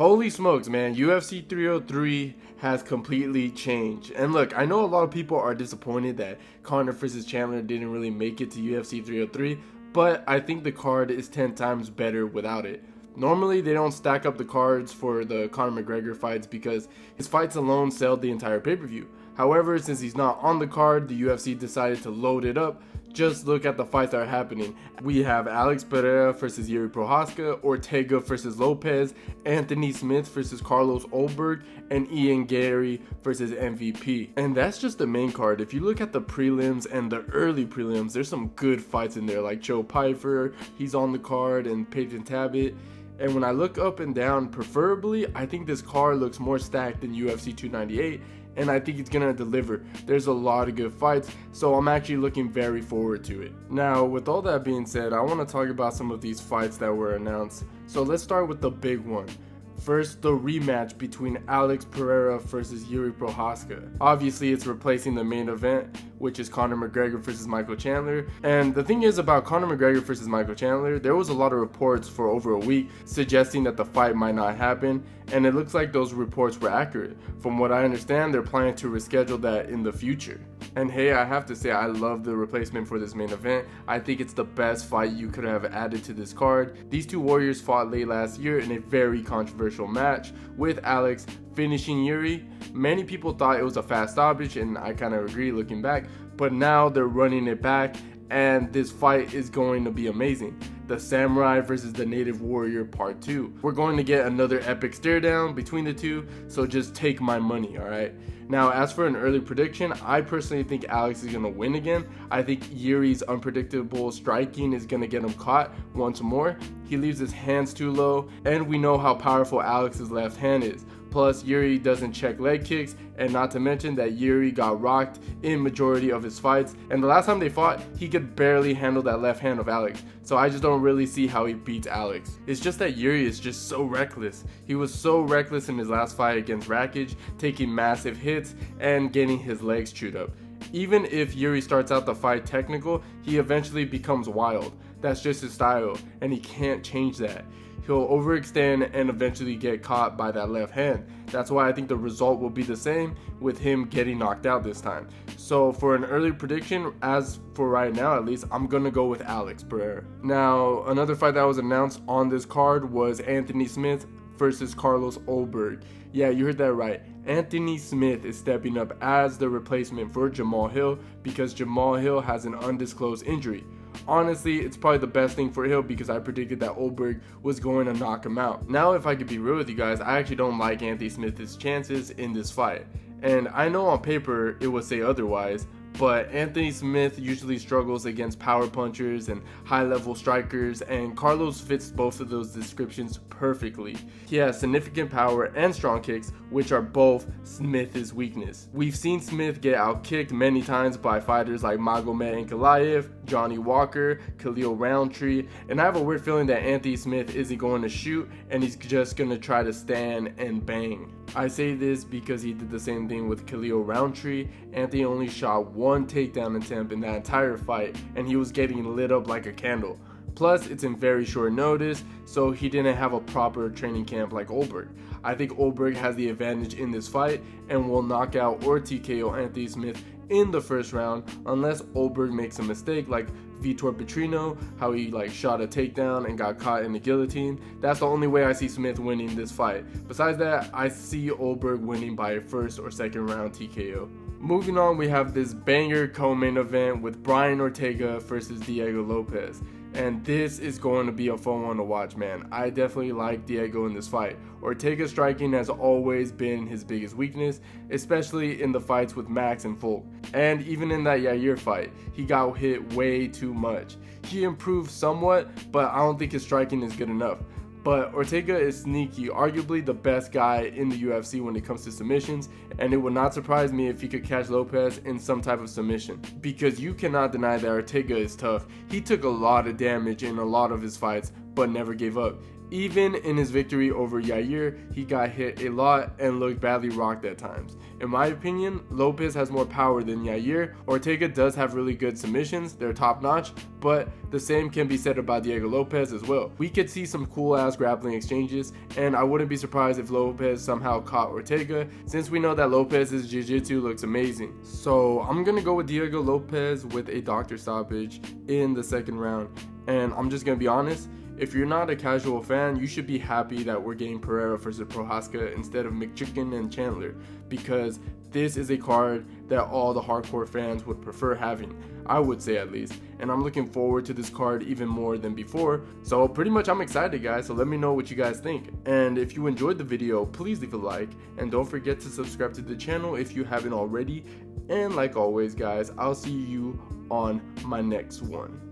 Holy smokes, man. UFC 303 has completely changed. And look, I know a lot of people are disappointed that Conor versus Chandler didn't really make it to UFC 303, but I think the card is 10 times better without it. Normally, they don't stack up the cards for the Conor McGregor fights because his fights alone sell the entire pay-per-view. However, since he's not on the card, the UFC decided to load it up. Just look at the fights that are happening. We have Alex Pereira versus Prochazka, Ortega versus Lopez, Anthony Smith versus Carlos Ulberg, and Ian Gary versus MVP. And that's just the main card. If you look at the prelims and the early prelims, there's some good fights in there, like Joe Pyfer, he's on the card, and Peyton Tabit. And when I look up and down, preferably, I think this card looks more stacked than UFC 298, and I think it's gonna deliver. There's a lot of good fights, so I'm actually looking very forward to it. Now, with all that being said, I want to talk about some of these fights that were announced. So let's start with the big one. First, the rematch between Alex Pereira versus Prochazka. Obviously, it's replacing the main event, which is Conor McGregor versus Michael Chandler. And the thing is about Conor McGregor versus Michael Chandler, there was a lot of reports for over a week suggesting that the fight might not happen, and it looks like those reports were accurate. From what I understand, they're planning to reschedule that in the future. And hey, I have to say, I love the replacement for this main event. I think it's the best fight you could have added to this card. These two warriors fought late last year in a very controversial match, with Alex finishing Yuri. Many people thought it was a fast stoppage, and I kind of agree looking back, but now they're running it back, and this fight is going to be amazing. The Samurai versus the Native Warrior Part 2. We're going to get another epic stare down between the two, so just take my money, alright? Now, as for an early prediction, I personally think Alex is going to win again. I think Yuri's unpredictable striking is going to get him caught once more. He leaves his hands too low, and we know how powerful Alex's left hand is. Plus, Yuri doesn't check leg kicks, and not to mention that Yuri got rocked in majority of his fights, and the last time they fought, he could barely handle that left hand of Alex, so I just don't really see how he beats Alex. It's just that Yuri is just so reckless. He was so reckless in his last fight against Rakic, taking massive hits and getting his legs chewed up. Even if Yuri starts out the fight technical, he eventually becomes wild. That's just his style, and he can't change that. He'll overextend and eventually get caught by that left hand. That's why I think the result will be the same, with him getting knocked out this time. So for an early prediction, as for right now at least, I'm gonna go with Alex Pereira. Now, another fight that was announced on this card was Anthony Smith versus Carlos Ulberg. Yeah, you heard that right. Anthony Smith is stepping up as the replacement for Jamal Hill because Jamal Hill has an undisclosed injury. Honestly, it's probably the best thing for Hill because I predicted that Ulberg was going to knock him out. Now, if I could be real with you guys, I actually don't like Anthony Smith's chances in this fight. And I know on paper it would say otherwise, but Anthony Smith usually struggles against power punchers and high-level strikers, and Carlos fits both of those descriptions perfectly. He has significant power and strong kicks, which are both Smith's weakness. We've seen Smith get outkicked many times by fighters like Magomed Ankalaev, Johnny Walker, Khalil Roundtree, and I have a weird feeling that Anthony Smith isn't going to shoot and he's just going to try to stand and bang. I say this because he did the same thing with Khalil Roundtree. Anthony only shot one takedown attempt in that entire fight, and he was getting lit up like a candle. Plus, it's in very short notice, so he didn't have a proper training camp like Ulberg. I think Ulberg has the advantage in this fight and will knock out or TKO Anthony Smith in the first round unless Ulberg makes a mistake like Vitor Petrino, how he shot a takedown and got caught in the guillotine. That's the only way I see Smith winning this fight. Besides that, I see Ulberg winning by a first or second round TKO. Moving on, we have this banger co-main event with Brian Ortega versus Diego Lopez. And this is going to be a fun one to watch, man. I definitely like Diego in this fight. Ortega's striking has always been his biggest weakness, especially in the fights with Max and Folk. And even in that Yair fight, he got hit way too much. He improved somewhat, but I don't think his striking is good enough. But Ortega is sneaky, arguably the best guy in the UFC when it comes to submissions, and it would not surprise me if he could catch Lopez in some type of submission. Because you cannot deny that Ortega is tough. He took a lot of damage in a lot of his fights, but never gave up. Even in his victory over Yair, he got hit a lot and looked badly rocked at times. In my opinion, Lopez has more power than Yair. Ortega does have really good submissions, they're top notch, but the same can be said about Diego Lopez as well. We could see some cool ass grappling exchanges, and I wouldn't be surprised if Lopez somehow caught Ortega, since we know that Lopez's jiu-jitsu looks amazing. So I'm gonna go with Diego Lopez with a doctor stoppage in the second round. And I'm just gonna be honest, if you're not a casual fan, you should be happy that we're getting Pereira versus Prochazka instead of McChicken and Chandler, because this is a card that all the hardcore fans would prefer having, I would say at least. And I'm looking forward to this card even more than before. So pretty much I'm excited, guys, so let me know what you guys think. And if you enjoyed the video, please leave a like, and don't forget to subscribe to the channel if you haven't already. And like always, guys, I'll see you on my next one.